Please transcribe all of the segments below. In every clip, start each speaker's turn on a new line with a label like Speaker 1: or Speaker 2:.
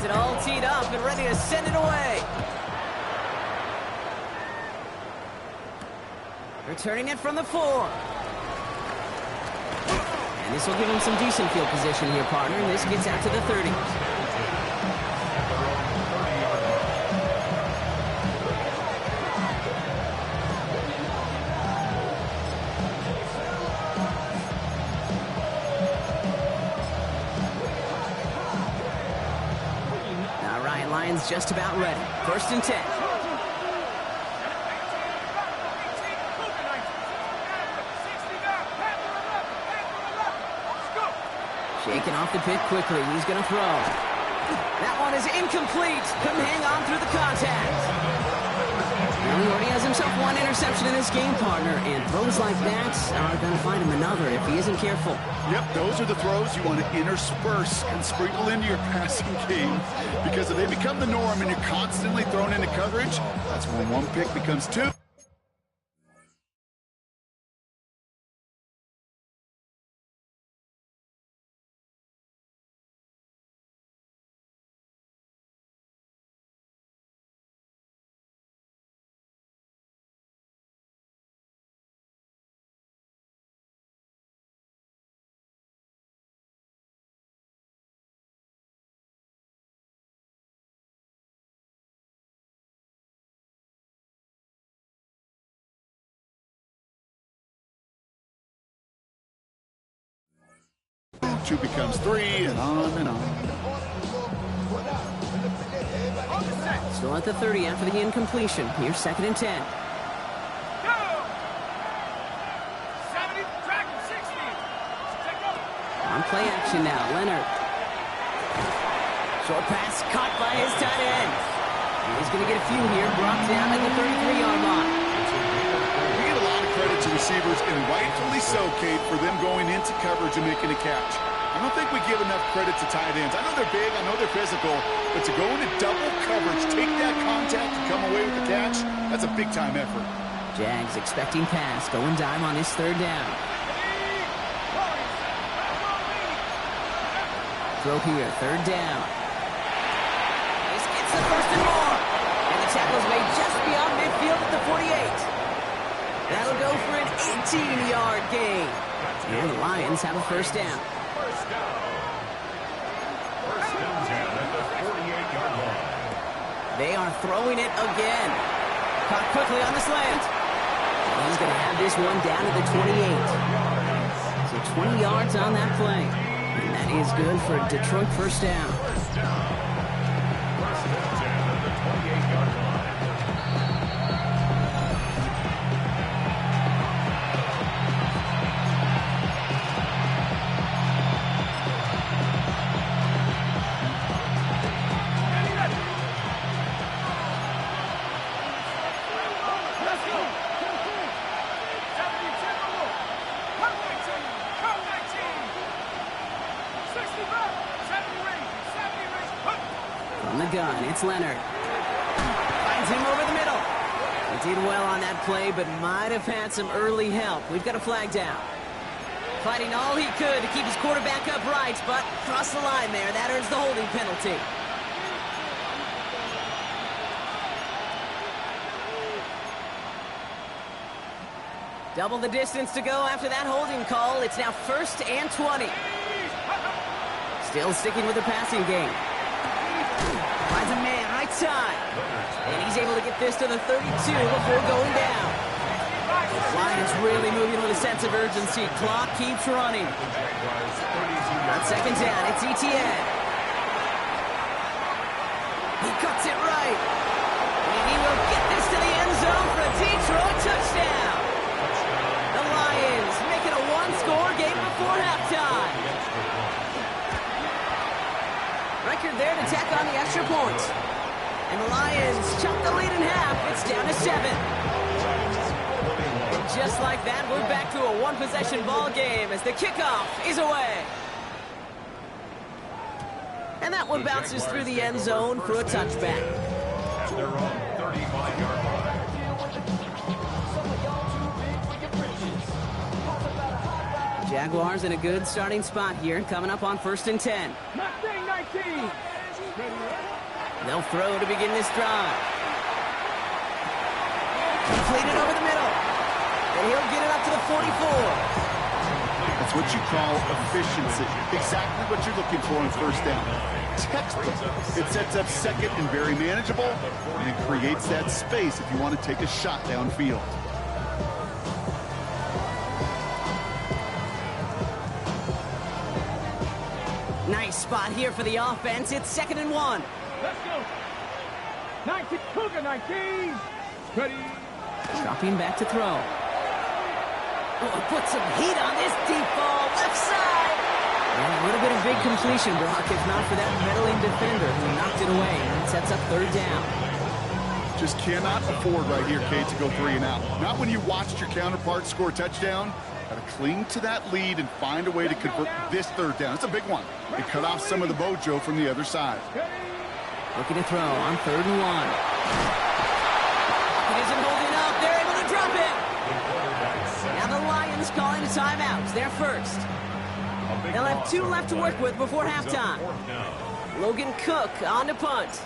Speaker 1: it all teed up and ready to send it away. Returning it from the 4. And this will give him some decent field position here, partner. And this gets out to the 30. Now Ryan Lyons just about ready. 1st and 10. Shaking off the pit quickly. He's going to throw. That one is incomplete. Couldn't hang on through the contact. Well, he already has himself one interception in this game, partner, and throws like that are going to find him another if he isn't careful.
Speaker 2: Yep, those are the throws you want to intersperse and sprinkle into your passing game, because if they become the norm and you're constantly thrown into coverage, that's when one pick becomes two. Two becomes three, and on and on.
Speaker 1: Still at the 30 after the incompletion. Here's 2nd and 10. On play action now, Leonard. Short pass caught by his tight end. He's going to get a few here, brought down at the 33-yard line.
Speaker 2: We give a lot of credit to receivers, and rightfully so, Kate, for them going into coverage and making a catch. I don't think we give enough credit to tight ends. I know they're big, I know they're physical, but to go into double coverage, take that contact and come away with the catch, that's a big-time effort.
Speaker 1: Jags expecting pass, going dime on his 3rd down. Throw here, 3rd down. This gets the 1st and more. And the tackle's made just beyond midfield at the 48. That'll go for an 18-yard gain. And the Lions have a 1st down. They are throwing it again. Caught quickly on the slant. And he's going to have this one down to the 28. So 20 yards on that play. And that is good for a Detroit 1st down. From the gun, it's Leonard. Finds him over the middle. He did well on that play, but might have had some early help. We've got a flag down. Fighting all he could to keep his quarterback upright, but crossed the line there. That earns the holding penalty. Double the distance to go after that holding call. It's now 1st and 20. Still sticking with the passing game. Finds a man, right side. And he's able to get this to the 32 before going down. Lions really moving with a sense of urgency. Clock keeps running. On 2nd down, it's Etienne. He cuts it right. And he will get this to the end zone for a Detroit touchdown. The Lions make it a one-score game before halftime. Record there to tack on the extra point. And the Lions chop the lead in half. It's down to 7. And just like that, we're back to a one-possession ball game as the kickoff is away. And that one bounces through the end zone for a touchback.
Speaker 3: At their own 35-yard line.
Speaker 1: Jaguars in a good starting spot here, coming up on 1st and 10.
Speaker 4: Mustang 19.
Speaker 1: They'll throw to begin this drive. Completed over the middle. And he'll get it up to the 44.
Speaker 2: That's what you call efficiency. Exactly what you're looking for on first down. Textbook. It sets up second and very manageable, and it creates that space if you want to take a shot downfield.
Speaker 1: Nice spot here for the offense. It's 2nd and 1.
Speaker 4: Let's go. 19, Cougar 19. Ready.
Speaker 1: Dropping back to throw. Oh, put some heat on this deep ball. Left side. And a little bit of big completion, Brock, if not for that meddling defender who knocked it away. And it sets up 3rd down.
Speaker 2: Just cannot afford right here, Kate, to go 3 and out. Not when you watched your counterpart score a touchdown. Got to cling to that lead and find a way to convert this 3rd down. It's a big one. It cut off some of the mojo from the other side.
Speaker 1: Looking to throw on 3rd and 1. It isn't holding up. They're able to drop it. Now the Lions calling a timeout. They're first. They'll have 2 left to work with before halftime. Logan Cook on to punt.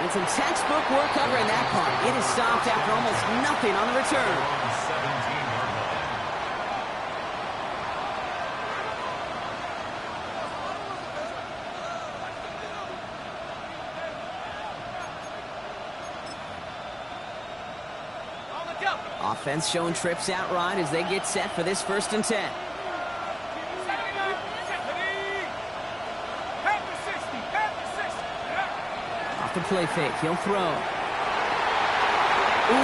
Speaker 1: And some textbook work covering that punt. It is stopped after almost nothing on the return. Offense showing trips out right as they get set for this 1st and 10. Off the play fake, he'll throw. Ooh,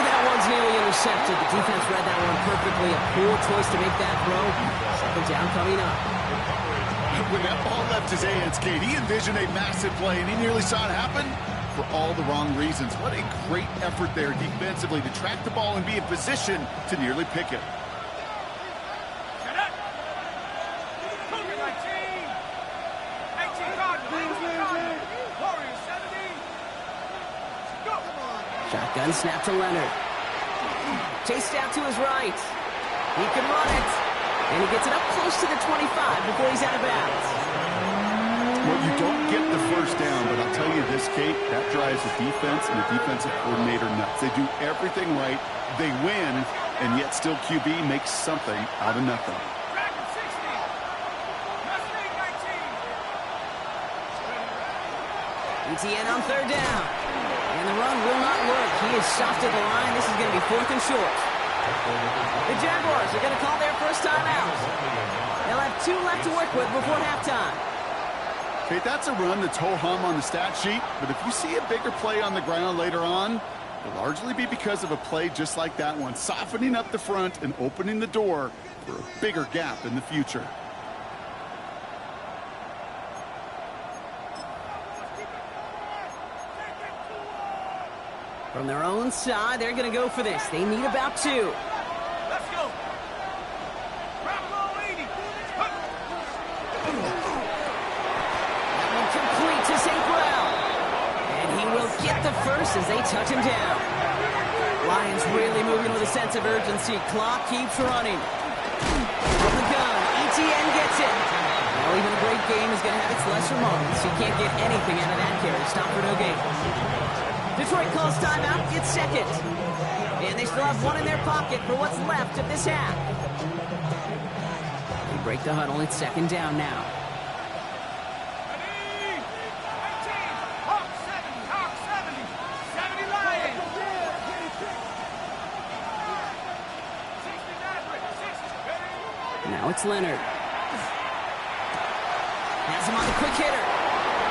Speaker 1: that one's nearly intercepted. The defense read that one perfectly. A poor choice to make that throw. 2nd down coming up.
Speaker 2: When that ball left his hands, Kate, he envisioned a massive play, and he nearly saw it happen for all the wrong reasons. What a great effort there defensively to track the ball and be in position to nearly pick it.
Speaker 1: Shotgun snap to Leonard. Chased out to his right. He can run it. And he gets it up close to the 25 before he's out of bounds.
Speaker 2: Well, you don't get the 1st down, but I'll tell you this, Kate, that drives the defense and the defensive coordinator nuts. They do everything right, they win, and yet still QB makes something out of nothing.
Speaker 1: ETN on 3rd down. And the run will not work. He is soft at the line. This is going to be 4th and short. The Jaguars are going to call their first time out. They'll have 2 left to work with before halftime.
Speaker 2: Okay, that's a run that's ho-hum on the stat sheet, but if you see a bigger play on the ground later on, it'll largely be because of a play just like that one, softening up the front and opening the door for a bigger gap in the future.
Speaker 1: From their own side, they're going to go for this. They need about 2.
Speaker 4: Let's go.
Speaker 1: That one complete to St. Brown. And he will get the first as they touch him down. Lions really moving with a sense of urgency. Clock keeps running. From the gun, ETN gets it. Well, even a great game is going to have its lesser moments. You can't get anything out of that carry. Stop for no gain. Detroit calls timeout, it's 2nd. And they still have 1 in their pocket for what's left of this half. They break the huddle, it's 2nd down now. Now it's Leonard. Has him on the quick hitter.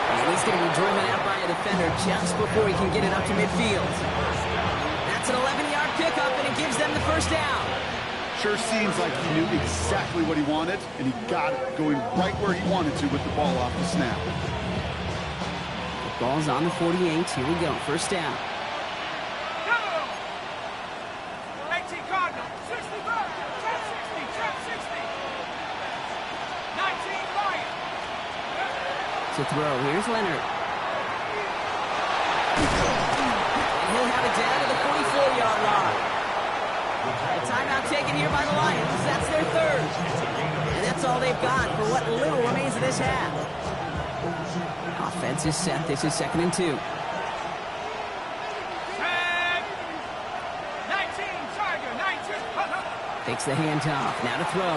Speaker 1: And he's going to be driven out by a defender just before he can get it up to midfield. That's an 11-yard pickup, and it gives them the first down.
Speaker 2: Sure seems like he knew exactly what he wanted, and he got it going right where he wanted to with the ball off the snap.
Speaker 1: The ball's on the 48. Here we go. First down. To throw. Here's Leonard. And he'll have it down to the 44-yard line. A timeout taken here by the Lions. That's all they've got for what little remains of this half. Offense is set. This is 2nd and 2.
Speaker 4: 10, 19, Tiger, 19.
Speaker 1: Takes the handoff. Now to throw.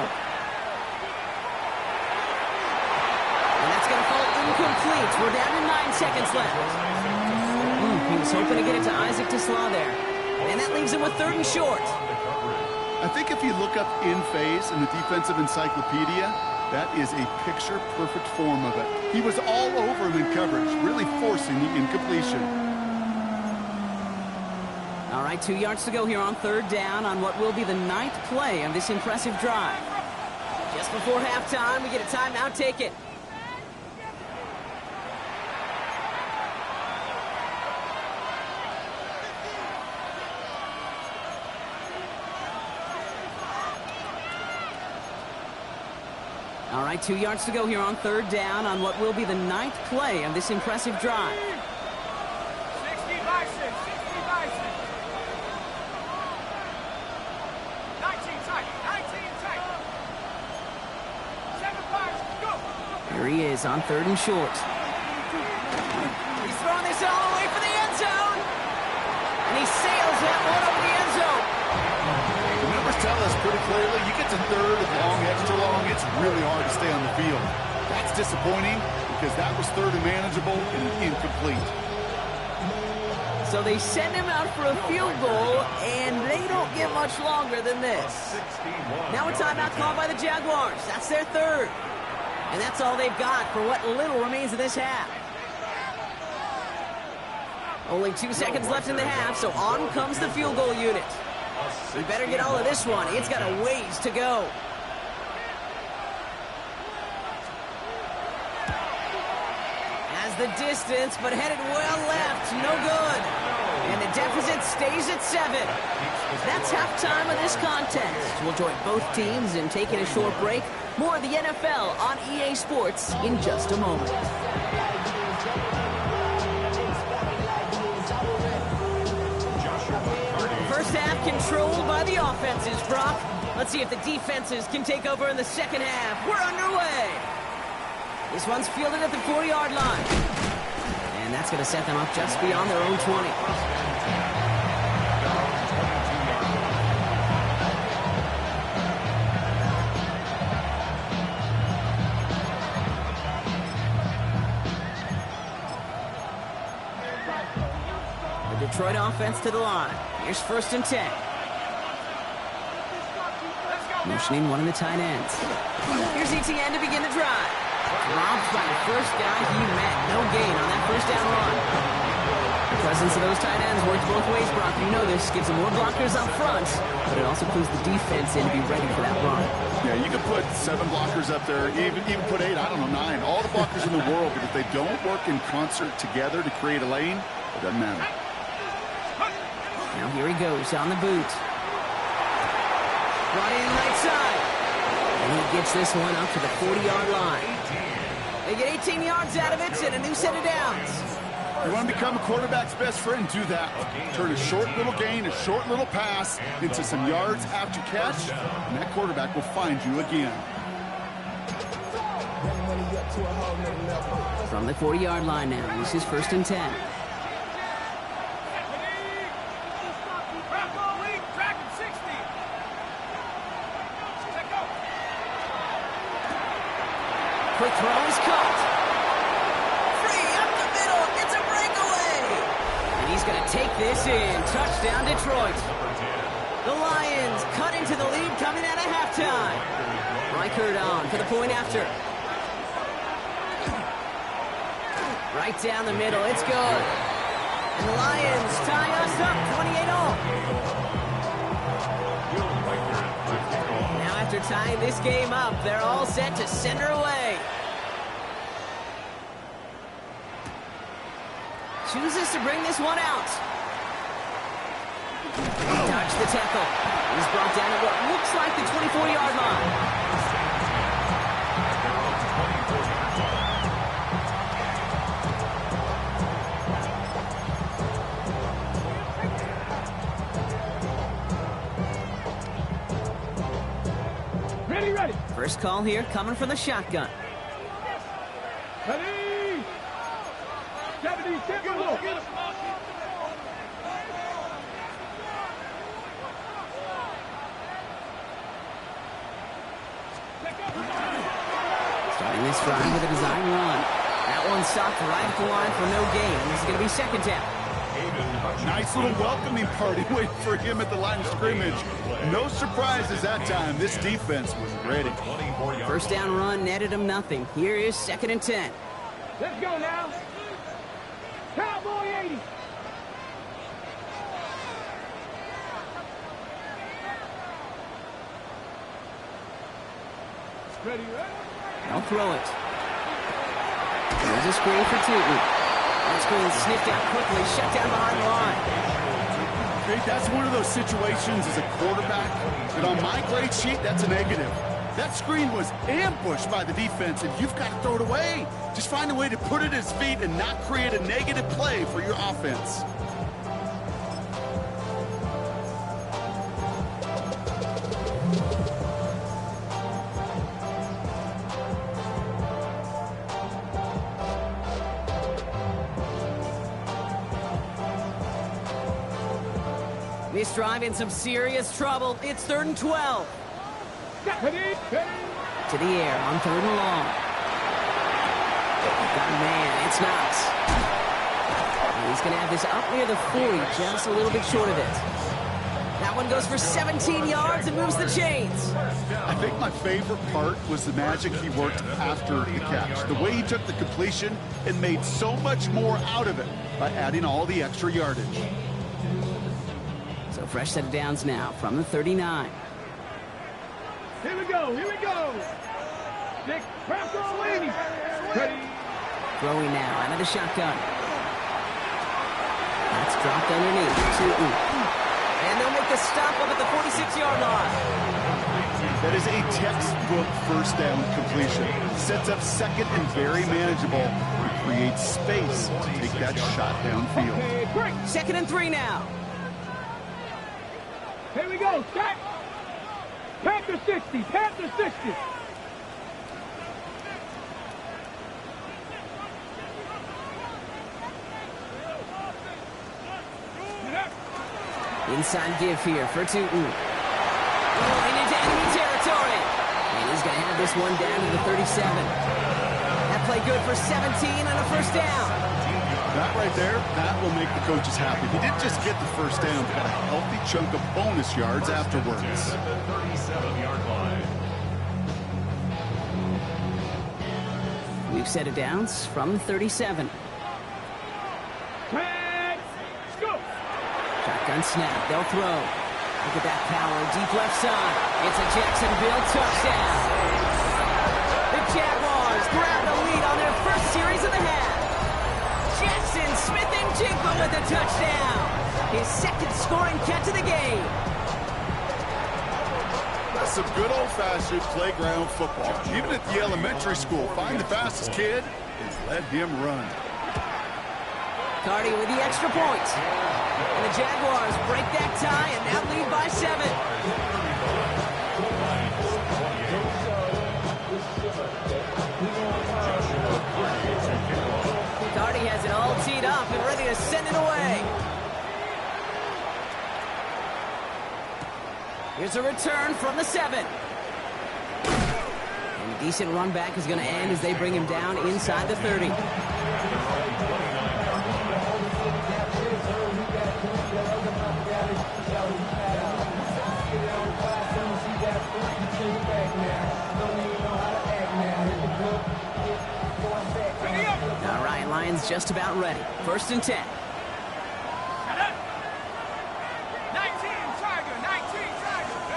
Speaker 1: And that's going to fall incomplete. We're down to 9 seconds left. He was hoping to get it to Isaac TeSlaa there. And that leaves him with 3rd and short.
Speaker 2: I think if you look up in phase in the defensive encyclopedia, that is a picture-perfect form of it. He was all over him in coverage, really forcing the incompletion.
Speaker 1: All right, 2 yards to go here on 3rd down on what will be the 9th play of this impressive drive. Just before halftime, we get a timeout taken. All right, 2 yards to go here on 3rd down on what will be the 9th play of this impressive drive.
Speaker 4: 60 Bison, 60 Bison. 19 Tiger, 19 Tiger. 7 Bison, go.
Speaker 1: Here he is on 3rd and short. He's throwing this all the way for the end zone. And he sails that one over the end zone.
Speaker 2: The numbers tell us pretty clearly, you get to 3rd and long, extra long, it's really hard to stay on the field. That's disappointing because that was 3rd and manageable and incomplete.
Speaker 1: So they send him out for a field goal, and they don't get much longer than this. Now a timeout called by the Jaguars. That's their 3rd. And that's all they've got for what little remains of this half. Only 2 seconds left in the half, so on comes the field goal unit. We better get all of this one. It's got a ways to go. Has the distance, but headed well left. No good. And the deficit stays at 7. That's halftime of this contest. We'll join both teams in taking a short break. More of the NFL on EA Sports in just a moment. First half controlled by the offenses, Brock. Let's see if the defenses can take over in the second half. We're underway. This one's fielded at the 40-yard line. And that's going to set them up just beyond their own 20. Detroit offense to the line. Here's 1st and 10. Motioning one of the tight ends. Here's ETN to begin the drive. Dropped by the first guy he met. No gain on that 1st down run. The presence of those tight ends works both ways, Brock. You know this. Gives them more blockers up front, but it also clues the defense in to be ready for that run.
Speaker 2: Yeah, you can put 7 blockers up there, even put 8, I don't know, 9. All the blockers in the world, but if they don't work in concert together to create a lane, it doesn't matter.
Speaker 1: Now here he goes on the boot. Brought in right side. And he gets this one up to the 40-yard line. They get 18 yards out of it and a new set of downs.
Speaker 2: You want to become a quarterback's best friend, do that. Turn a short little gain, a short little pass into some yards after catch, and that quarterback will find you again.
Speaker 1: From the 40-yard line now, this is 1st and 10. Quick throw is caught. Free up the middle. It's a breakaway. And he's going to take this in. Touchdown, Detroit. The Lions cut into the lead coming out of halftime. Reichert on for the point after. Right down the middle. It's good. And the Lions tie us up 28-all. Now after tying this game up, they're all set to send her away. Chooses to bring this one out. Dodged the tackle. He's brought down at what looks like the 24-yard line.
Speaker 4: Ready, ready.
Speaker 1: First call here coming from the shotgun.
Speaker 4: Ready. 70, 70.
Speaker 1: Starting this drive with a design run. That one stopped right at the line for no gain. This is going to be second down.
Speaker 2: Nice little welcoming party waiting for him at the line of scrimmage. No surprises that time. This defense was ready.
Speaker 1: First down run netted him nothing. Here is 2nd and 10.
Speaker 4: Let's go now. Cowboy 80. Ready, ready.
Speaker 1: They'll throw it. There's a screen for Tootin. That screen sniffed out quickly, shut down behind the line.
Speaker 2: Okay, that's one of those situations as a quarterback that on my grade sheet, that's a negative. That screen was ambushed by the defense, and you've got to throw it away. Just find a way to put it at his feet and not create a negative play for your offense.
Speaker 1: This drive in some serious trouble. It's 3rd and 12.
Speaker 4: Ready, ready.
Speaker 1: To the air on 3rd and long. Got a man. It's Knox. He's going to have this up near the 40, just a little bit short of it. That one goes for 17 yards and moves the chains.
Speaker 2: I think my favorite part was the magic he worked after the catch. The way he took the completion and made so much more out of it by adding all the extra yardage.
Speaker 1: So fresh set of downs now from the 39.
Speaker 4: Here we go, here we go. Dick, press on Laney. Ready.
Speaker 1: Throwing now out of the shotgun. That's dropped underneath. Tootin. And they'll make the stop up at the 46-yard line.
Speaker 2: That is a textbook first down completion. Sets up second and very manageable. It creates space to take that shot downfield.
Speaker 4: Okay, great.
Speaker 1: 2nd and 3 now.
Speaker 4: Here we go, set. Panther 60, Panther 60.
Speaker 1: Inside give here for Tootin. Rolling into enemy territory. And he's going to have this one down to the 37. That play good for 17 on a first down.
Speaker 2: That right there, that will make the coaches happy. He didn't just get the first down, but a healthy chunk of bonus yards afterwards.
Speaker 3: 37-yard line.
Speaker 1: We've set it downs from the 37.
Speaker 4: Tag, scoop.
Speaker 1: Shotgun snap. They'll throw. Look at that power. Deep left side. It's a Jacksonville touchdown. The Jaguars grab the lead on their first series of the half. Jackson Smith and Jigba with a touchdown. His second scoring catch of the game.
Speaker 2: That's some good old-fashioned playground football. Even at the elementary school, find the fastest kid and let him run.
Speaker 1: Cardi with the extra point. And the Jaguars break that tie and now lead by 7. Cardi has it all teed up and ready to send it away. Here's a return from the 7. And a decent run back is going to end as they bring him down inside the 30. All right, Lions just about ready. 1st and 10.
Speaker 4: 19 Tiger, 19 Tiger.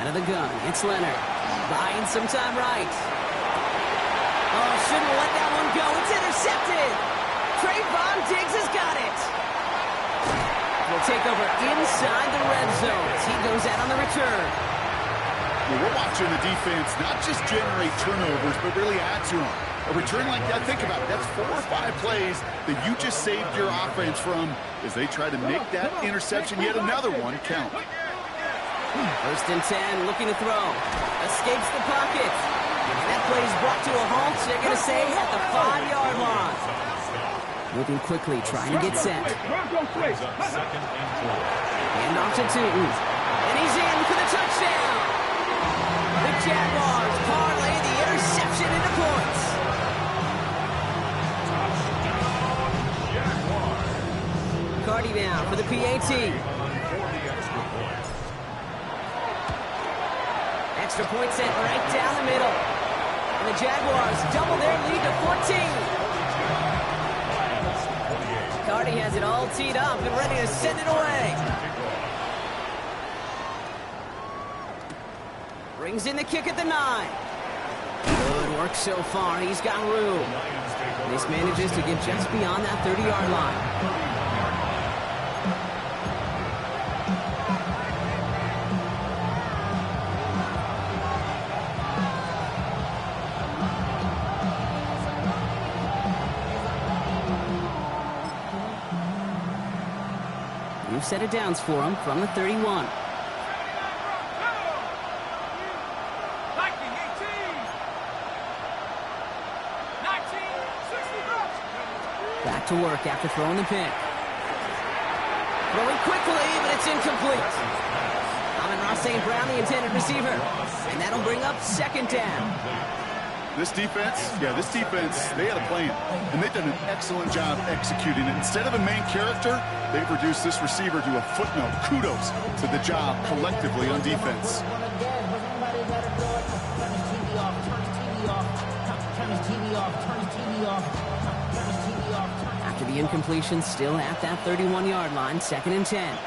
Speaker 1: Out of the gun, it's Leonard. Buying some time right. Oh, shouldn't let that one go. It's intercepted. Trayvon Diggs has got it. Will take over inside the red zone as he goes out on the return.
Speaker 2: Well, we're watching the defense not just generate turnovers, but really add to them. A return like that, think about it. That's 4 or 5 plays that you just saved your offense from as they try to make that interception, yet another one, count.
Speaker 1: First and 10, looking to throw. Escapes the pocket. And that play is brought to a halt, they're going to say, at the 5-yard line. Moving quickly, trying to get set. Hand off to Tootin. And he's in for the touchdown. The Jaguars parlay the interception into points. Cardi now for the PAT. Extra point sent right down the middle. And the Jaguars double their lead to 14. Cardi has it all teed up and ready to send it away. Brings in the kick at the 9. Good work so far. He's got room. This manages to get just beyond that 30-yard line. New set of downs for him from the 31. Back to work after throwing the pick. Throwing quickly, but it's incomplete. Amon-Ra St. Brown, the intended receiver. And that'll bring up second down.
Speaker 2: This defense, they had a plan. And they've done an excellent job executing it. Instead of a main character, they've reduced this receiver to a footnote. Kudos to the job collectively on defense.
Speaker 1: After the incompletion, still at that 31-yard line, second and 10.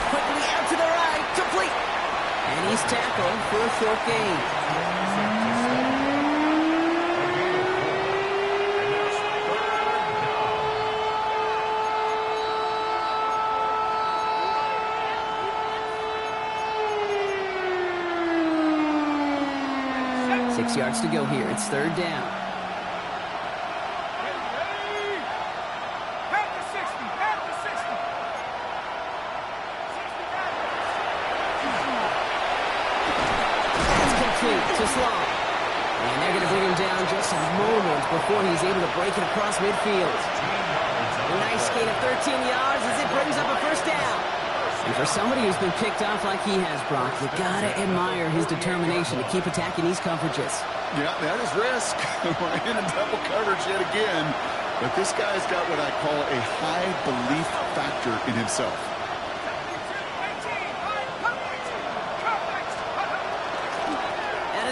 Speaker 1: Quickly out to the right, complete. And he's tackled for a short gain. Six yards to go here. It's third down. To Sloan. And they're going to bring him down just a moment before he's able to break it across midfield. A nice gain of 13 yards as it brings up a first down. And for somebody who's been picked off like he has, Brock, you got to admire his determination to keep attacking these coverages.
Speaker 2: Yeah, that is risk. We're in a double coverage yet again. But this guy's got what I call a high belief factor in himself.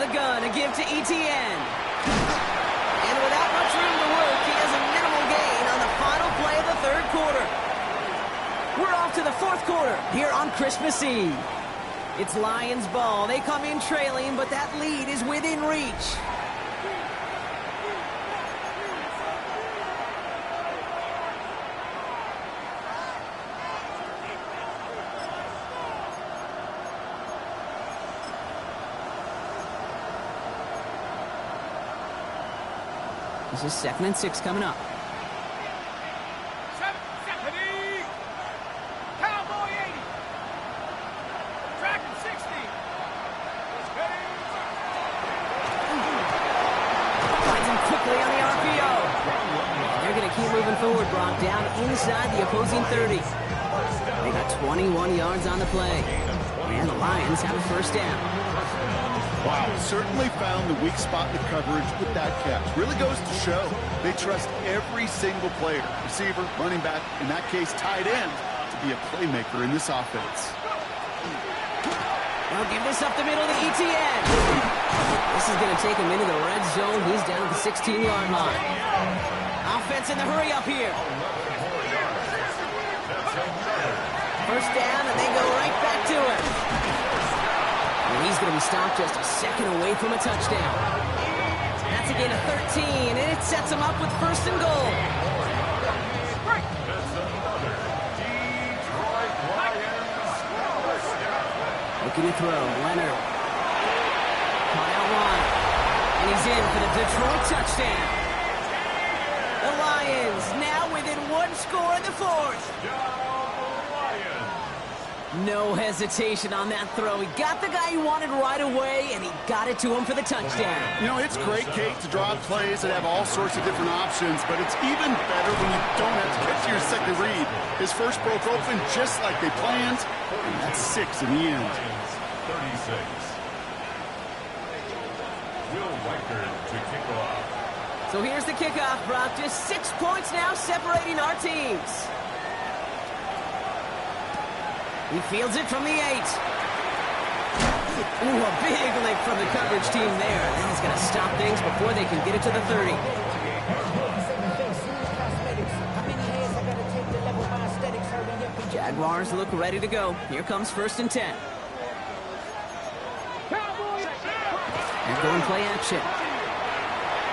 Speaker 1: Gun, a give to Etienne. And without much room to work, he has a minimal gain on the final play of the third quarter. We're off to the fourth quarter here on Christmas Eve. It's Lions ball. They come in trailing, but that lead is within reach. This is second and 6 coming up.
Speaker 4: Cowboy 80. Track 60.
Speaker 1: Finds him quickly on the RPO. They're going to keep moving forward, Brock, down inside the opposing 30. They got 21 yards on the play. And the Lions have a first down.
Speaker 2: Wow, certainly found the weak spot in the coverage with that catch. Really goes to show they trust every single player, receiver, running back, in that case tight end, to be a playmaker in this offense.
Speaker 1: Well, give this up the middle to Etienne. This is going to take him into the red zone. He's down at the 16-yard line. Offense in the hurry up here. First down, and they go right back to it. And he's going to be stopped just a second away from a touchdown. That's a gain of 13, and it sets him up with first and goal. Looking to throw, Leonard. Caught out wide. And he's in for the Detroit touchdown. The Lions now within one score in the fourth. No hesitation on that throw. He got the guy he wanted right away, and he got it to him for the touchdown.
Speaker 2: You know, it's great, Kate, to draw plays that have all sorts of different options, but it's even better when you don't have to get to your second read. His first broke open just like they planned, and that's 6 in the end.
Speaker 3: 36. Will Riker to kick off.
Speaker 1: So here's the kickoff, Brock. Just 6 points now separating our teams. He fields it from the 8. Ooh, a big lick from the coverage team there. And he's going to stop things before they can get it to the 30. Jaguars look ready to go. Here comes 1st and 10. And going play action.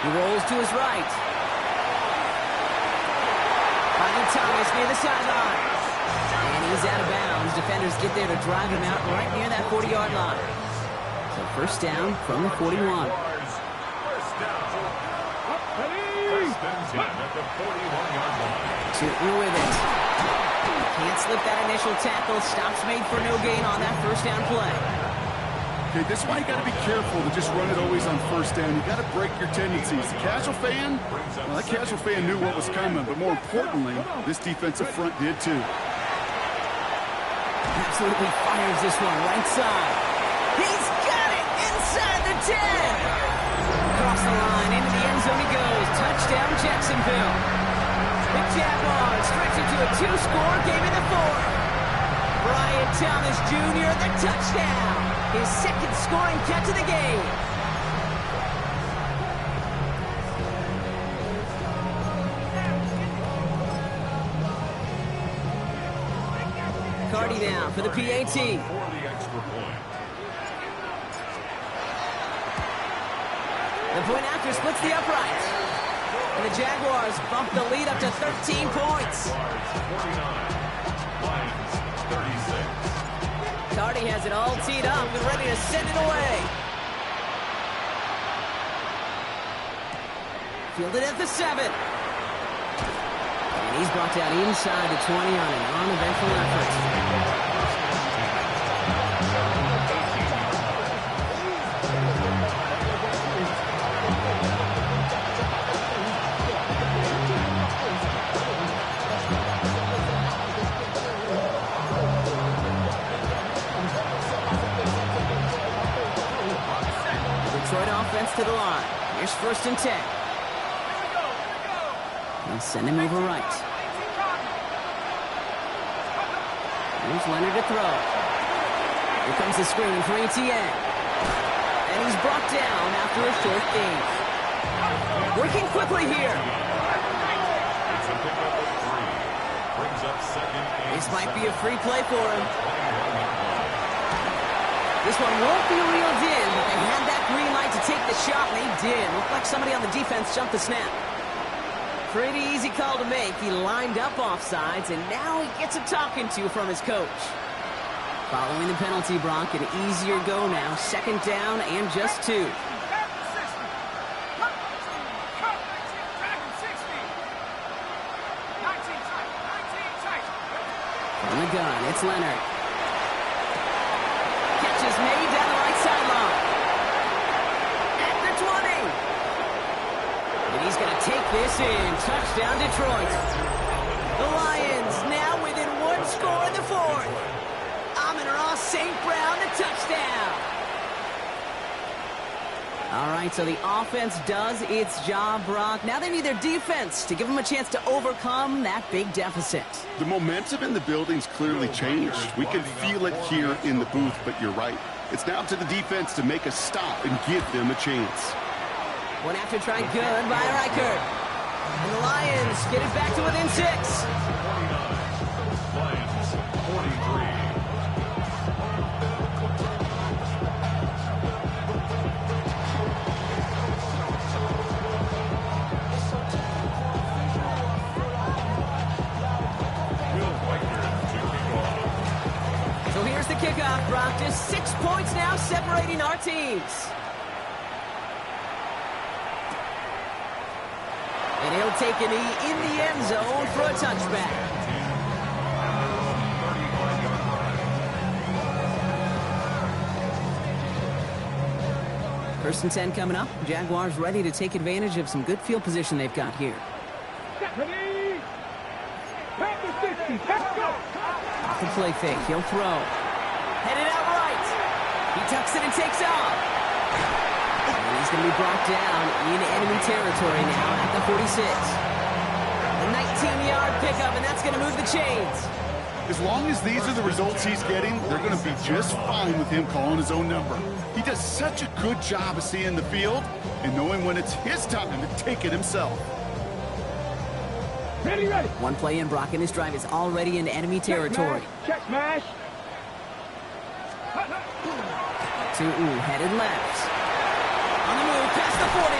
Speaker 1: He rolls to his right. Finding Thomas near the sideline. And he's out of bounds. Defenders get there to drive him out right near that 40-yard line. So 1st down from the 41. Shooting with it. Can't slip that initial tackle. Stops made for no gain on that 1st down play.
Speaker 2: Okay, this is why you got to be careful to just run it always on 1st down. You got to break your tendencies. The casual fan, well, that casual fan knew what was coming, but more importantly, this defensive front did too.
Speaker 1: Absolutely fires this one right side. He's got it inside the 10. Across the line, into the end zone he goes. Touchdown, Jacksonville. The Jaguars stretch it to a 2-score game in the 4th. Brian Thomas Jr., the touchdown. His 2nd scoring catch of the game. Cardi down for the PAT.
Speaker 3: For the extra point.
Speaker 1: The point after splits the upright. And the Jaguars bump the lead up to 13 points.
Speaker 3: 49. Lions 36.
Speaker 1: Cardi has it all teed up and ready to send it away. Fielded at the 7. And he's brought down inside the 20 on an uneventful effort. Detroit offense to the line. Here's 1st and 10. They'll send him over right. Here's Leonard to throw. Here comes the screen for Etienne. And he's brought down after a short gain. Working quickly here.
Speaker 3: It's a pickup of 3. Brings up 2nd and
Speaker 1: This might be a free play for him.
Speaker 3: 7.
Speaker 1: This one won't be reeled in, but they had that green light to take the shot, and they did. Looked like somebody on the defense jumped the snap. Pretty easy call to make. He lined up offsides, and now he gets a talking to from his coach. Following the penalty, Brock, an easier go now. 2nd down and just 2. From the gun, it's Leonard. Catch is made down the right sideline. At the 20. And he's going to take this in. Touchdown, Detroit. The Lions now within 1 score in the 4th. Amon-Ra St. Brown, the touchdown. All right, so the offense does its job, Brock. Now they need their defense to give them a chance to overcome that big deficit.
Speaker 2: The momentum in the building's clearly changed. We can feel it here in the booth, but you're right. It's now up to the defense to make a stop and give them a chance.
Speaker 1: One after try good by Riker. And the Lions get it back to within 6.
Speaker 3: 49. Lions 43.
Speaker 1: So here's the kickoff, Brock. Just 6 points now separating our teams. And he'll take a knee in the end zone for a touchback. First and 10 coming up. Jaguars ready to take advantage of some good field position they've got here.
Speaker 4: Ready? Back to 60. Let's go.
Speaker 1: Off the play fake. He'll throw. Headed out right. He tucks it and takes off. And he's going to be brought down in enemy territory now at the 46. A 19-yard pickup, and that's going to move the chains.
Speaker 2: As long as these are the results he's getting, they're going to be just fine with him calling his own number. He does such a good job of seeing the field and knowing when it's his time to take it himself.
Speaker 4: Ready, ready.
Speaker 1: One play in, Brock, and his drive is already in enemy territory.
Speaker 4: Check smash.
Speaker 1: Tootin headed left. On the move, past the 40.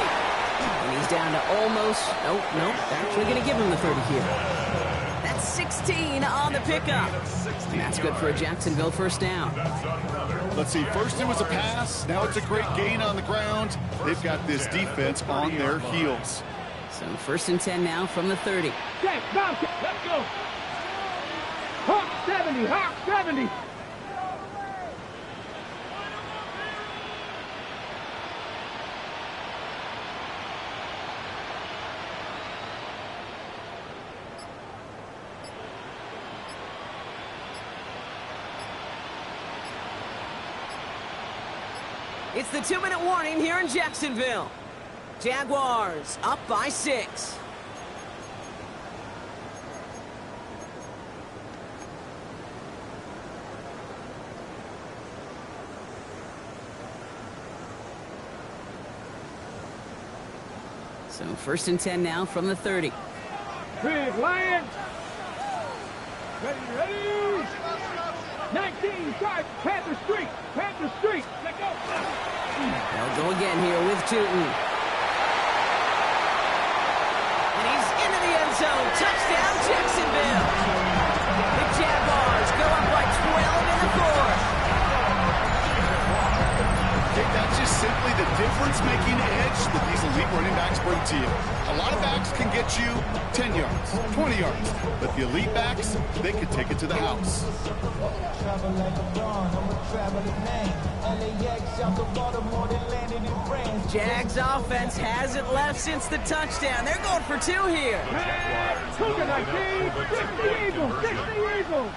Speaker 1: And he's down to almost, nope, they're actually going to give him the 30 here. That's 16 on the pickup. And that's good for a Jacksonville first down.
Speaker 2: Let's see, first it was a pass, now it's a great gain on the ground. They've got this defense on their heels.
Speaker 1: So first and 10 now from the 30.
Speaker 4: Check, bounce it. Let's go. Hawk 70, Hawk 70.
Speaker 1: It's the 2-minute warning here in Jacksonville. Jaguars up by 6. So first and 10 now from the 30.
Speaker 4: Big Lions. Ready. 19, start. Panther Street. Panther Street. Let go.
Speaker 1: They'll go again here with Tootin. And he's into the end zone. Touchdown, Jacksonville. The Jaguars go up by 12 in the fourth.
Speaker 2: Okay, that's just simply the difference-making edge that these elite running backs bring to you. A lot of backs can get you 10 yards, 20 yards, but the elite backs, they can take it to the house.
Speaker 1: Jags offense hasn't left since the touchdown. They're going for 2 here.
Speaker 4: Cougar 19, 60 Eagles, 60 Eagles.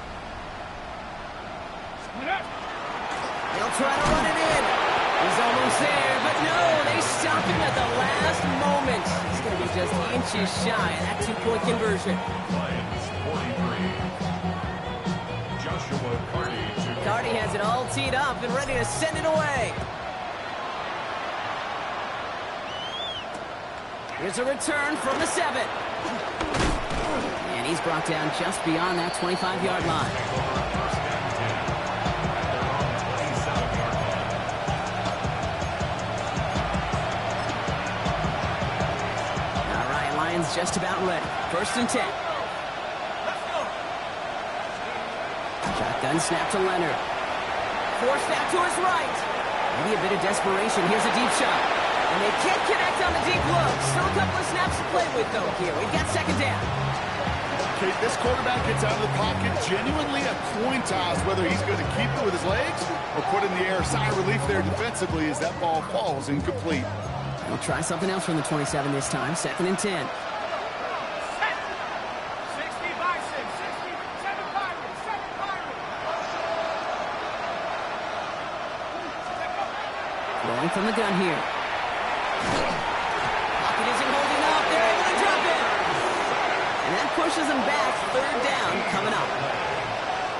Speaker 1: They'll try to run it in. He's almost there, but no, they stop him at the last moment. He's going to be just inches shy of that 2-point conversion.
Speaker 3: Lions 43. Joshua Carty to
Speaker 1: Carty has it all teed up and ready to send it away. Here's a return from the 7. And he's brought down just beyond that 25-yard line. Just about ready. First and 10. Shotgun snap to Leonard. Forced out to his right. Maybe a bit of desperation. Here's a deep shot. And they can't connect on the deep look. Still a couple of snaps to play with, though, here. We've got second down.
Speaker 2: Okay, this quarterback gets out of the pocket. Genuinely a coin toss whether he's going to keep it with his legs or put in the air. Sigh of relief there defensively as that ball falls incomplete.
Speaker 1: We'll try something else from the 27 this time. Second and 10. Going from the gun here. Pocket isn't holding up. They're able to drop it. And that pushes them back. Third down coming up.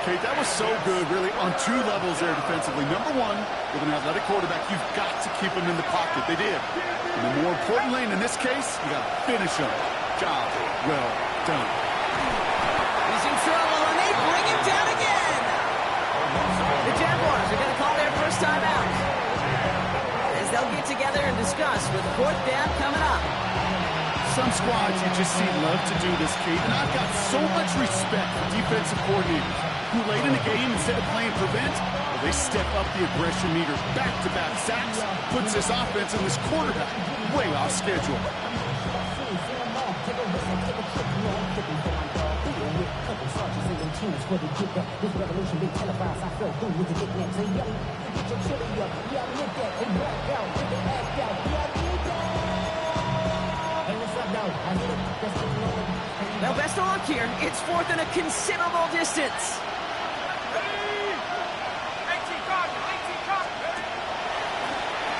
Speaker 2: Okay, that was so good, really, on 2 levels there defensively. Number 1, with an athletic quarterback, you've got to keep him in the pocket. They did. And then more importantly, in this case, you got to finish him. Job well done.
Speaker 1: He's in trouble, and they bring him down again. The Jaguars are going to call their first time out. They'll get together and discuss with 4th down coming up.
Speaker 2: Some squads you just see love to do this, Kate, and I've got so much respect for defensive coordinators who late in the game, instead of playing prevent, well, they step up the aggression meter. Back-to-back sacks puts this offense and this quarterback way off schedule.
Speaker 5: chance for the get back. This revolution been televised. I fell through with the knickknacks. Hey, yo, get your chili up. Yeah, I look that. And black out. Get the ass out. Yeah, I did that. Hey, what's up, dog? I hit it. That's the Lord.
Speaker 1: Well, best of luck here. It's fourth and a considerable distance.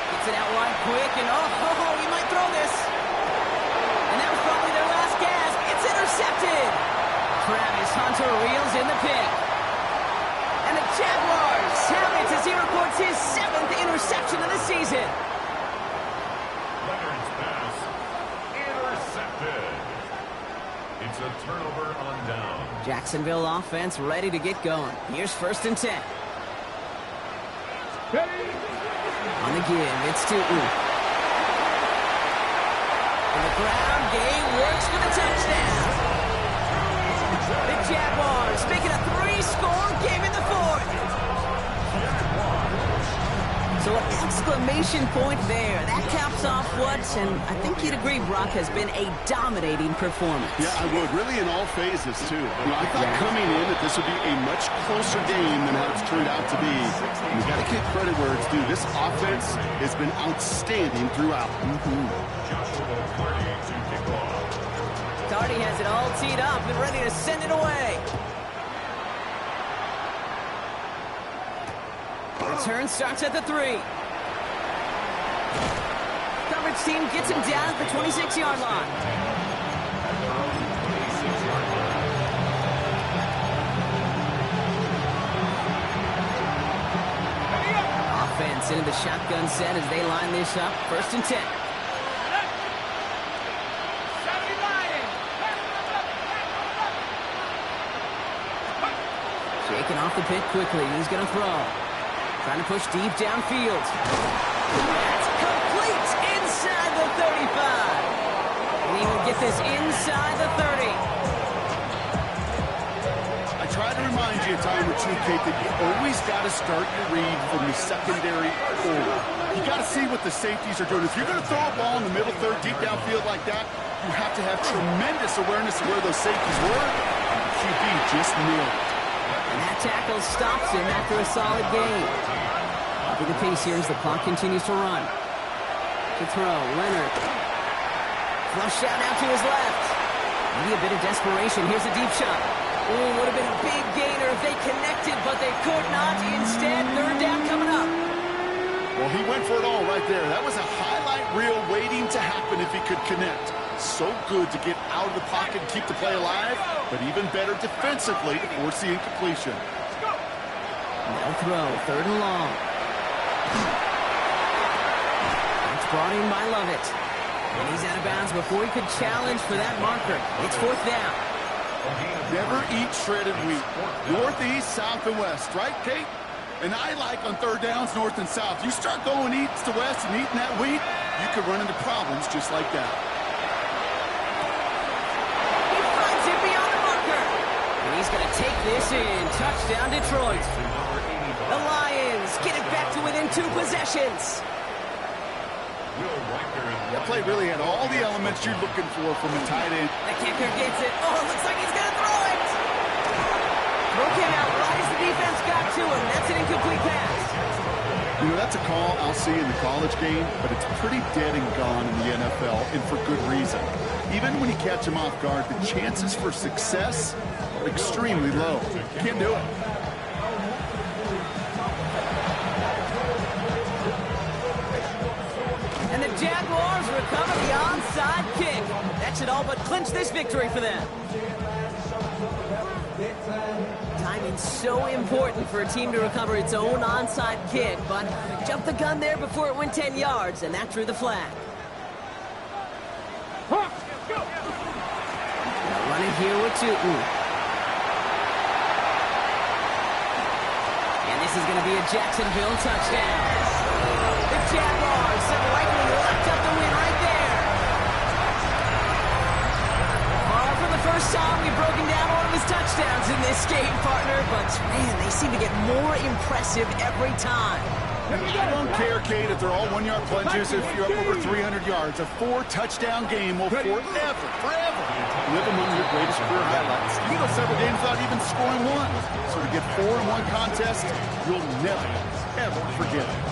Speaker 1: Gets it out wide quick, and he might throw this. And that was probably their last gasp. It's intercepted. Travis Hunter reels in the pick. And the Jaguars have it as he records his 7th interception of the season.
Speaker 3: Leonard's pass intercepted. It's a turnover on down.
Speaker 1: Jacksonville offense ready to get going. Here's 1st and 10. On the give, it's Tootin. And the ground game works for the touchdown. The Jaguars make it a 3-score game in the 4th. So an exclamation point there. That caps off what, and I think you'd agree, Brock, has been a dominating performance.
Speaker 2: Yeah, I would. Really in all phases, too. I thought coming in that this would be a much closer game than how it's turned out to be. And you got to give credit where it's due. This offense has been outstanding throughout.
Speaker 3: Joshua Carty to kick off.
Speaker 1: Carty has it all teed up and ready to send it away. Return starts at the 3. Coverage team gets him down at the 26-yard line. Offense into the shotgun set as they line this up. 1st and 10. Shaking off the pick quickly. He's going to throw. Trying to push deep downfield. That's complete inside the 35. And he will get this inside the 30.
Speaker 2: I try to remind you a time or two, Kate, that you always got to start your read from the secondary forward. You got to see what the safeties are doing. If you're going to throw a ball in the middle third, deep downfield like that, you have to have tremendous awareness of where those safeties were. QB just nailed it.
Speaker 1: And that tackle stops him after a solid gain. Upping the pace here as the clock continues to run. To throw, Leonard. Flush out now to his left. Maybe a bit of desperation. Here's a deep shot. Ooh, would have been a big gainer if they connected, but they could not. Instead, 3rd down coming up.
Speaker 2: Well, he went for it all right there. That was a highlight reel waiting to happen if he could connect. So good to get out of the pocket and keep the play alive, but even better defensively to force the incompletion.
Speaker 1: No throw, 3rd and long. It's brought in by Lovett. And he's out of bounds before he could challenge for that marker. It's 4th down.
Speaker 2: Never eat shredded wheat. Northeast, south, and west, right, Kate? And I like on 3rd downs, north and south. You start going east to west and eating that wheat, you could run into problems just like that.
Speaker 1: He's going to take this in. Touchdown, Detroit. The Lions get it back to within 2 possessions.
Speaker 2: That play really had all the elements you're looking for from a tight end.
Speaker 1: The kicker gets it. Oh, it looks like he's going to throw it. Broke out right as the defense got to him. That's an incomplete pass.
Speaker 2: You know, that's a call I'll see in the college game, but it's pretty dead and gone in the NFL, and for good reason. Even when you catch him off guard, the chances for success are extremely low. Can't do it.
Speaker 1: And the Jaguars recover the onside kick. That should all but clinch this victory for them. Timing's so important for a team to recover its own onside kick, but jumped the gun there before it went 10 yards, and that drew the flag. Running here with Tootin. And this is going to be a Jacksonville touchdown. The Jaguars have likely locked up the win right there. For the first time, we've broken down one of his touchdowns in this game, partner, but man, they seem to get more impressive every time.
Speaker 2: I don't care, Kate, if they're all one-yard plunges, if you're up over 300 yards. A 4-touchdown game will forever live among your greatest career highlights. You go several games without even scoring one. So to get 4 in one contest, you'll never, ever forget it.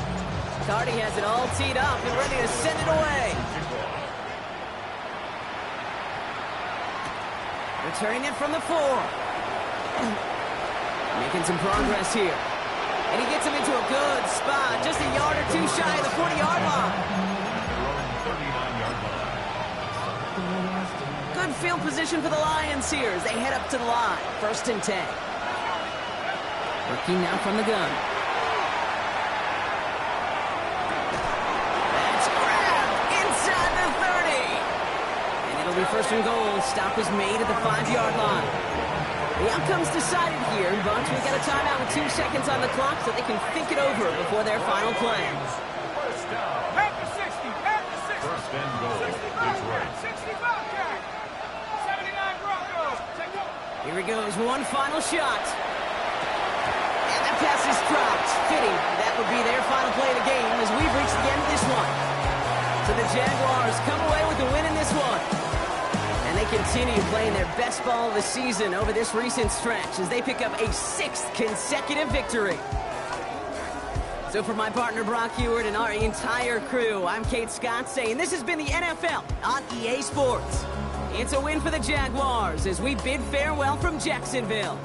Speaker 1: Cardi has it all teed up and ready to send it away. Returning it from the 4. Making some progress here. And he gets him into a good spot, just a yard or two shy of the 40-yard line. Good field position for the Lions here as they head up to the line. 1st and 10. Working now from the gun. That's grabbed inside the 30. And it'll be 1st and goal. Stop is made at the 5-yard line. The outcome's decided here, but we've got a timeout with 2 seconds on the clock so they can think it over before their final play.
Speaker 4: At the 60, at the 60.
Speaker 3: 1st and goal,
Speaker 4: 65
Speaker 3: Detroit.
Speaker 4: 65 cat. 79 Broncos. Take over.
Speaker 1: Here he goes, one final shot. And that pass is dropped. Fitting, that would be their final play of the game as we've reached the end of this one. So the Jaguars come away with the win in this one. And they continue playing their best ball of the season over this recent stretch as they pick up a 6th consecutive victory. So for my partner Brock Huard and our entire crew, I'm Kate Scott saying this has been the NFL on EA Sports. It's a win for the Jaguars as we bid farewell from Jacksonville.